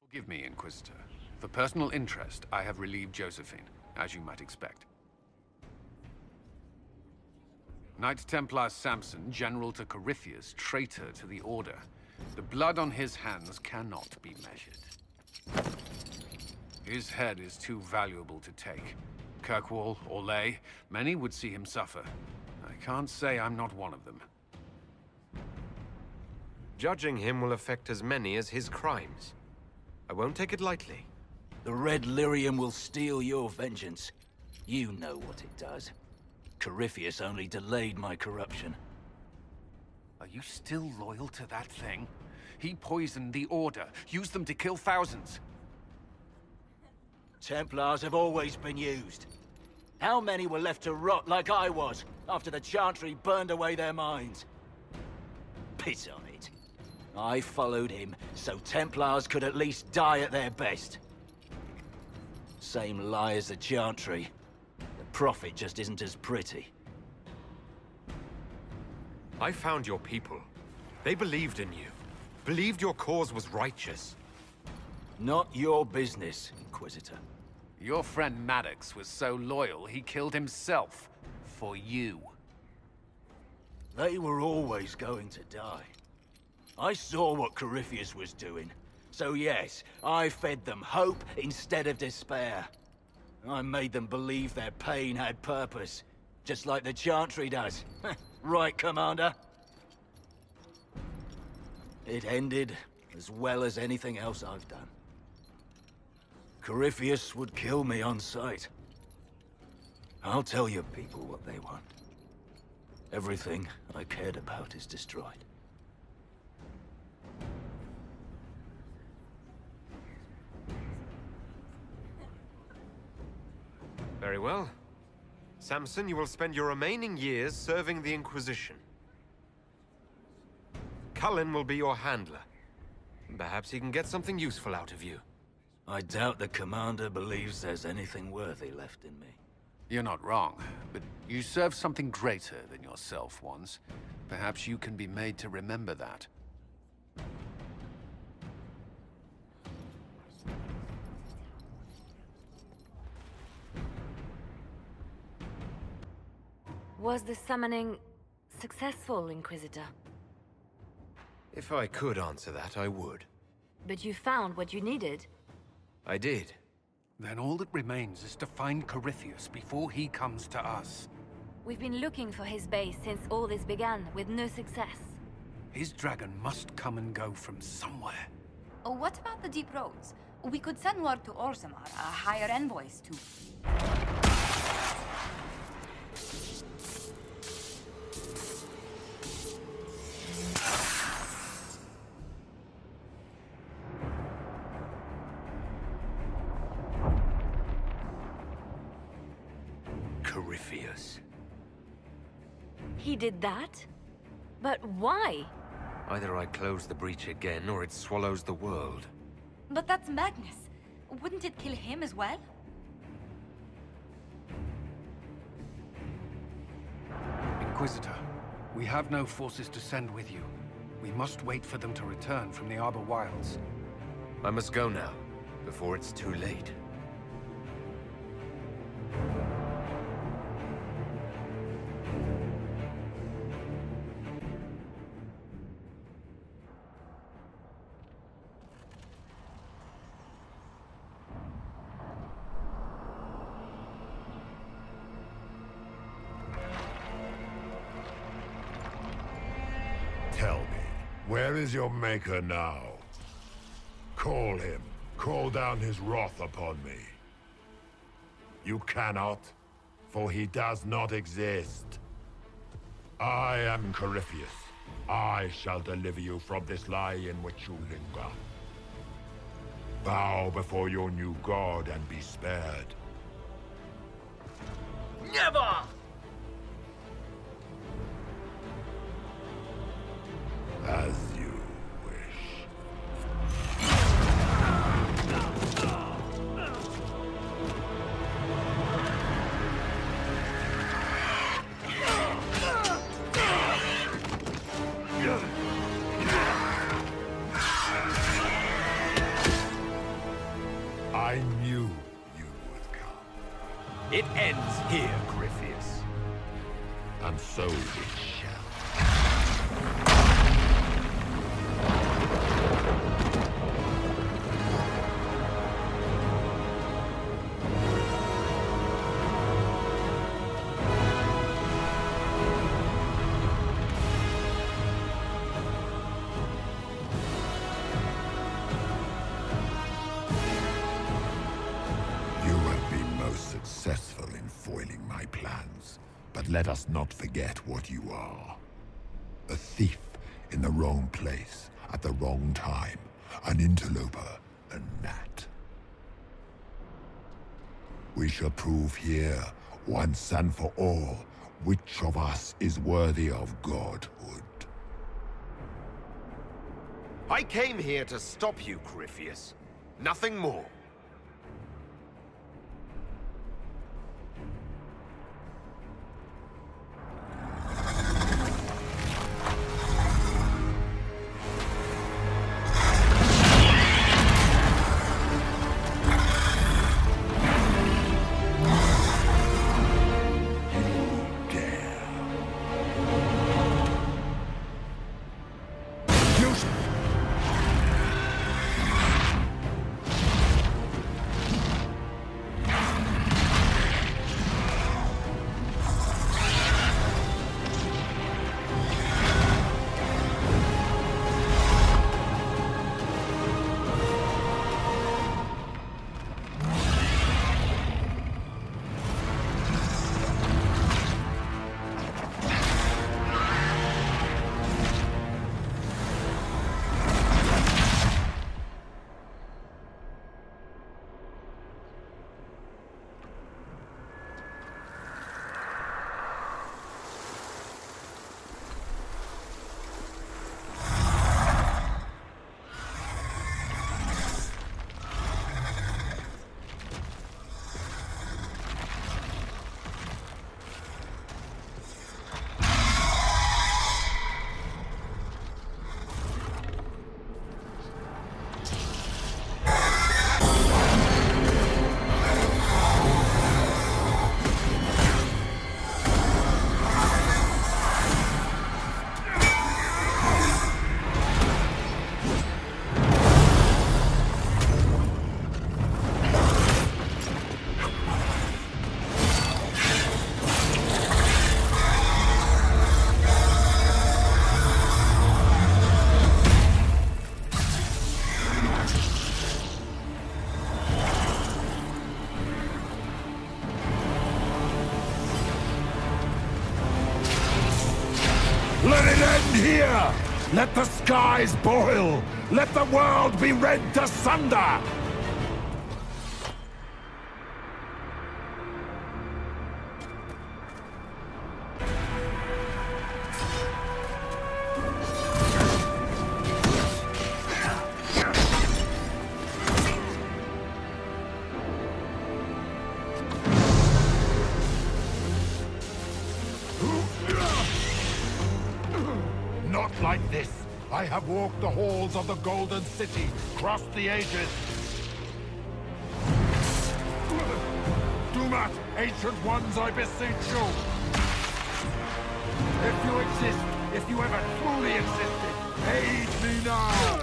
Forgive me, Inquisitor. For personal interest, I have relieved Josephine, as you might expect. Knight Templar Samson, General to Corypheus, traitor to the Order. The blood on his hands cannot be measured. His head is too valuable to take. Kirkwall, Orlais, many would see him suffer. I can't say I'm not one of them. Judging him will affect as many as his crimes. I won't take it lightly. The Red Lyrium will steal your vengeance. You know what it does. Corypheus only delayed my corruption. Are you still loyal to that thing? He poisoned the Order, used them to kill thousands. Templars have always been used. How many were left to rot like I was, after the Chantry burned away their minds? Piss on it. I followed him, so Templars could at least die at their best. Same lie as the Chantry. The profit just isn't as pretty. I found your people. They believed in you. Believed your cause was righteous. Not your business, Inquisitor. Your friend Maddox was so loyal, he killed himself. For you. They were always going to die. I saw what Corypheus was doing. So yes, I fed them hope instead of despair. I made them believe their pain had purpose. Just like the Chantry does. Right, Commander? It ended as well as anything else I've done. Corypheus would kill me on sight. I'll tell your people what they want. Everything I cared about is destroyed. Very well. Samson, you will spend your remaining years serving the Inquisition. Cullen will be your handler. Perhaps he can get something useful out of you. I doubt the Commander believes there's anything worthy left in me. You're not wrong, but you served something greater than yourself once. Perhaps you can be made to remember that. Was the summoning successful, Inquisitor? If I could answer that, I would. But you found what you needed? I did. Then all that remains is to find Corypheus before he comes to us. We've been looking for his base since all this began, with no success. His dragon must come and go from somewhere. Oh, what about the deep roads? We could send word to Orzammar, hire envoys to... Corypheus. He did that? But why? Either I close the breach again, or it swallows the world. But that's Magnus. Wouldn't it kill him as well? Inquisitor, we have no forces to send with you. We must wait for them to return from the Arbor Wilds. I must go now, before it's too late. Tell me, where is your maker now? Call him. Call down his wrath upon me. You cannot, for he does not exist. I am Corypheus. I shall deliver you from this lie in which you linger. Bow before your new god and be spared. Never! As you wish. It ends here, Corypheus. And so it shall. Successful in foiling my plans, but let us not forget what you are. A thief in the wrong place at the wrong time, an interloper, a gnat. We shall prove here, once and for all, which of us is worthy of godhood. I came here to stop you, Corypheus. Nothing more. Let it end here! Let the skies boil! Let the world be rent asunder! Not like this. I have walked the halls of the Golden City, crossed the ages. Do not, ancient ones, I beseech you. If you exist, if you ever truly existed, aid me now!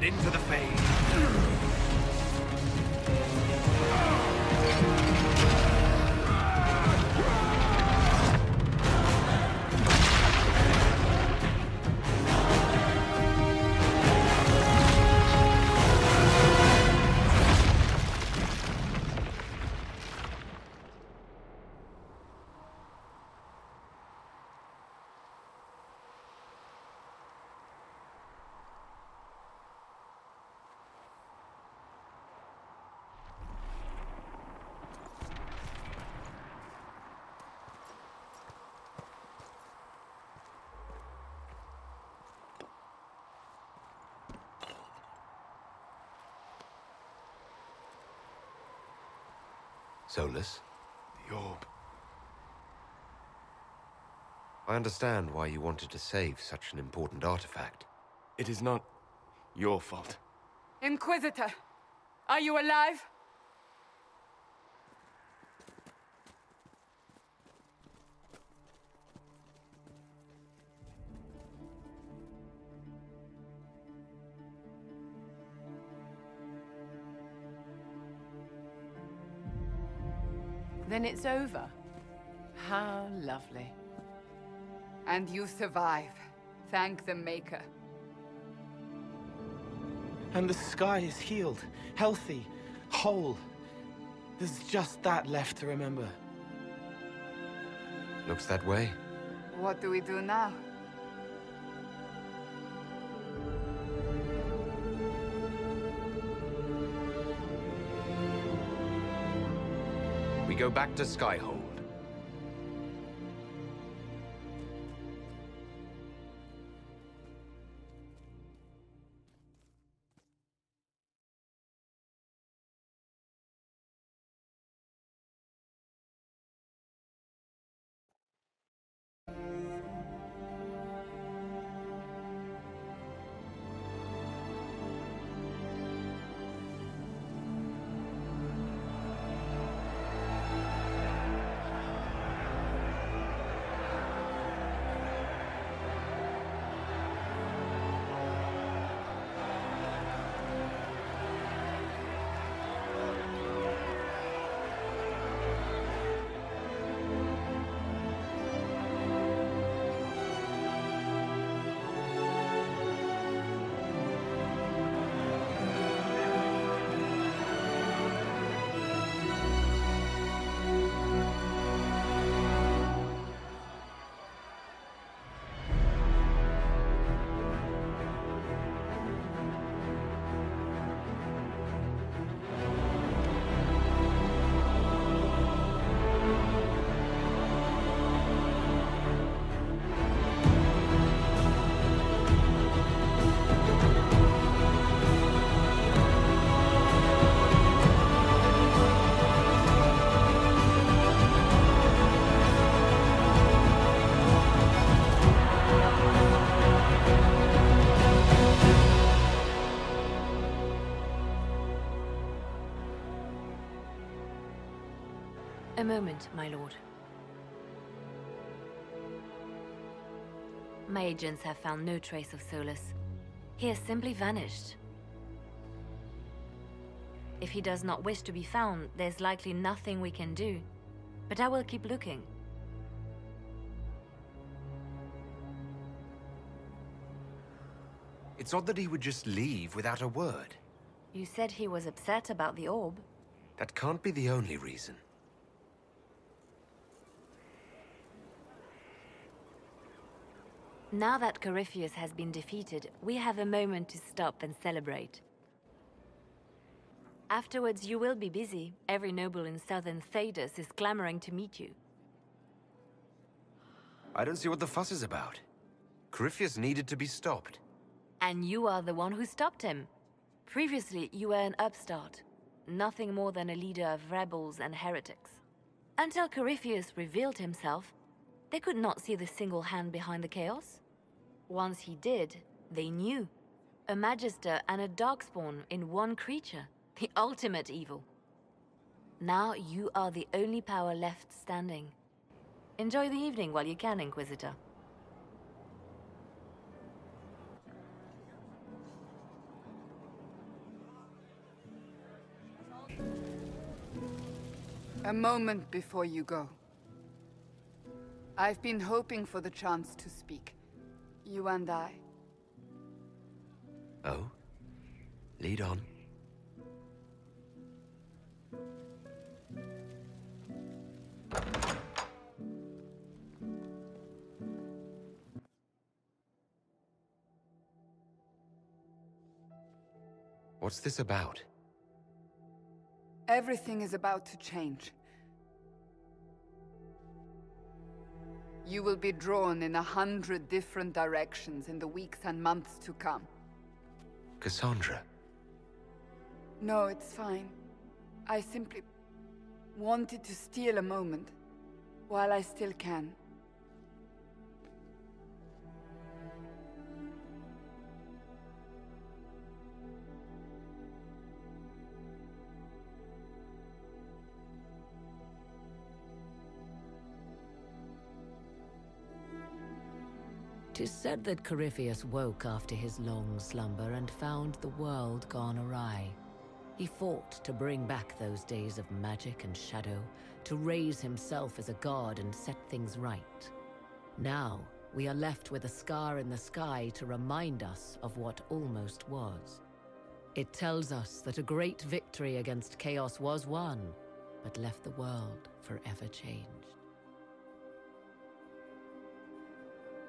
Into the fade. Solus, The orb. I understand why you wanted to save such an important artifact. It is not your fault. Inquisitor, are you alive? Then it's over. How lovely. And you survive. Thank the Maker. And the sky is healed, healthy, whole. There's just that left to remember. Looks that way. What do we do now? We go back to Skyhold. A moment, my lord. My agents have found no trace of Solus. He has simply vanished. If he does not wish to be found, there's likely nothing we can do. But I will keep looking. It's odd that he would just leave without a word. You said he was upset about the orb. That can't be the only reason. Now that Corypheus has been defeated, we have a moment to stop and celebrate. Afterwards, you will be busy. Every noble in southern Thedas is clamoring to meet you. I don't see what the fuss is about. Corypheus needed to be stopped. And you are the one who stopped him. Previously, you were an upstart. Nothing more than a leader of rebels and heretics. Until Corypheus revealed himself, they could not see the single hand behind the chaos. Once he did, they knew. A Magister and a Darkspawn in one creature. The ultimate evil. Now you are the only power left standing. Enjoy the evening while you can, Inquisitor. A moment before you go. I've been hoping for the chance to speak. You and I. Oh? Lead on. What's this about? Everything is about to change. You will be drawn in 100 different directions in the weeks and months to come. Cassandra. No, it's fine. I simply Wanted to steal a moment, while I still can. Tis said that Corypheus woke after his long slumber and found the world gone awry. He fought to bring back those days of magic and shadow, to raise himself as a god and set things right. Now, we are left with a scar in the sky to remind us of what almost was. It tells us that a great victory against chaos was won, but left the world forever changed.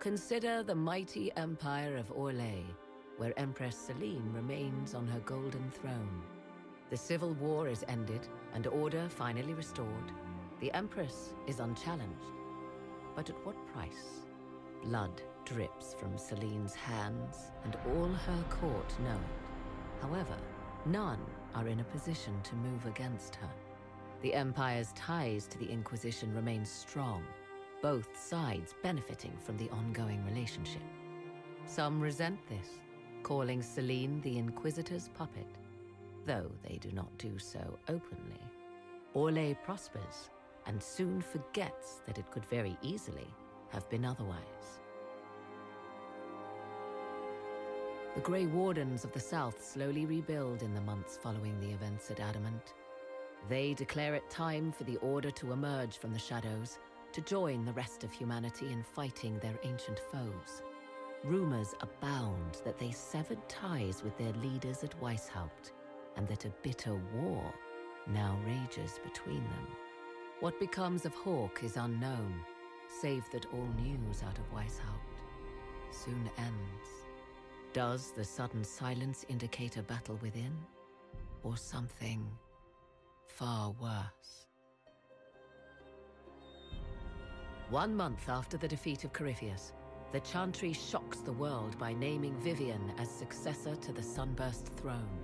Consider the mighty empire of Orlais, where Empress Selene remains on her golden throne. The civil war is ended, and order finally restored. The Empress is unchallenged. But at what price? Blood drips from Selene's hands, and all her court know it. However, none are in a position to move against her. The Empire's ties to the Inquisition remain strong, both sides benefiting from the ongoing relationship. Some resent this, calling Selene the Inquisitor's puppet, though they do not do so openly. Orlais prospers, and soon forgets that it could very easily have been otherwise. The Grey Wardens of the South slowly rebuild in the months following the events at Adamant. They declare it time for the Order to emerge from the shadows, to join the rest of humanity in fighting their ancient foes. Rumors abound that they severed ties with their leaders at Weishaupt, and that a bitter war now rages between them. What becomes of Hawke is unknown, save that all news out of Weishaupt soon ends. Does the sudden silence indicate a battle within, or something far worse? 1 month after the defeat of Corypheus, the Chantry shocks the world by naming Vivian as successor to the Sunburst throne.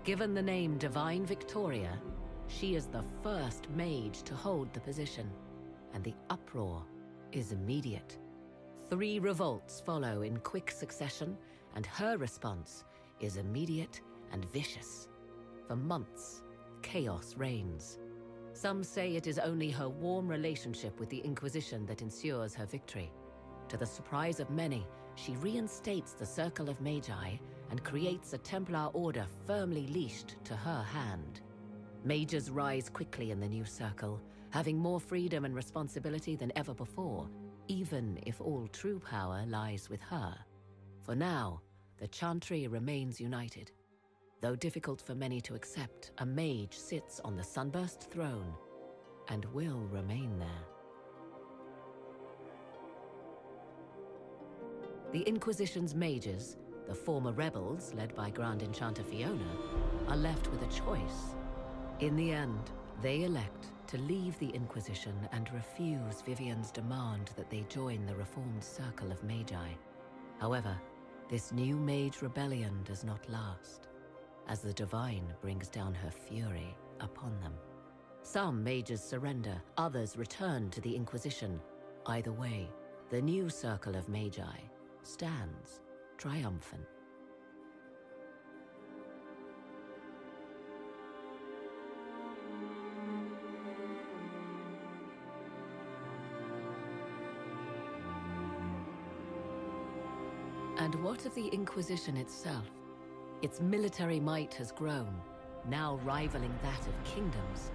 Given the name Divine Victoria, she is the first mage to hold the position, and the uproar is immediate. 3 revolts follow in quick succession, and her response is immediate and vicious. For months, chaos reigns. Some say it is only her warm relationship with the Inquisition that ensures her victory. To the surprise of many, she reinstates the Circle of Magi and creates a Templar order firmly leashed to her hand. Mages rise quickly in the new circle, having more freedom and responsibility than ever before, even if all true power lies with her. For now, the Chantry remains united. Though difficult for many to accept, a mage sits on the Sunburst throne and will remain there. The Inquisition's mages, the former rebels led by Grand Enchanter Fiona, are left with a choice. In the end, they elect to leave the Inquisition and refuse Vivian's demand that they join the reformed Circle of Magi. However, this new mage rebellion does not last, as the Divine brings down her fury upon them. Some mages surrender, others return to the Inquisition. Either way, the new Circle of Magi stands triumphant. And what of the Inquisition itself? Its military might has grown, now rivaling that of kingdoms.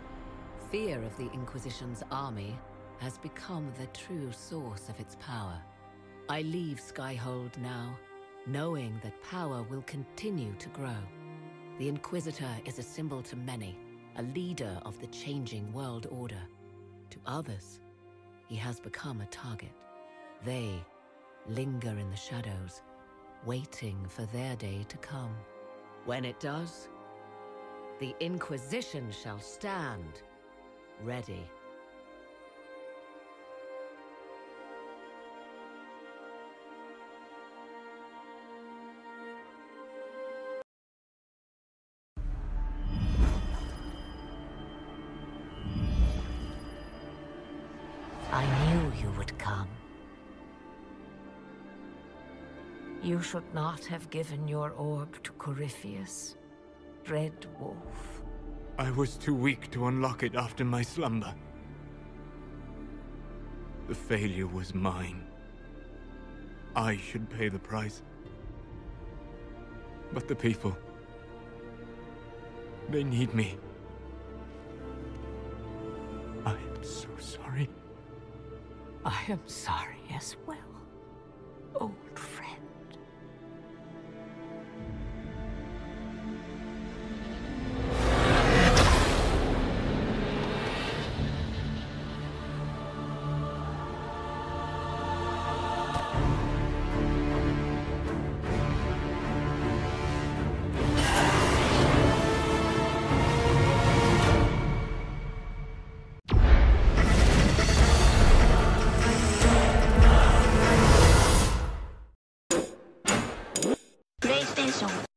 Fear of the Inquisition's army has become the true source of its power. I leave Skyhold now, knowing that power will continue to grow. The Inquisitor is a symbol to many, a leader of the changing world order. To others, he has become a target. They linger in the shadows, waiting for their day to come. When it does, the Inquisition shall stand ready. You should not have given your orb to Corypheus, Red Wolf. I was too weak to unlock it after my slumber. The failure was mine. I should pay the price. But the people... they need me. I am so sorry. I am sorry as well, old friend. PlayStation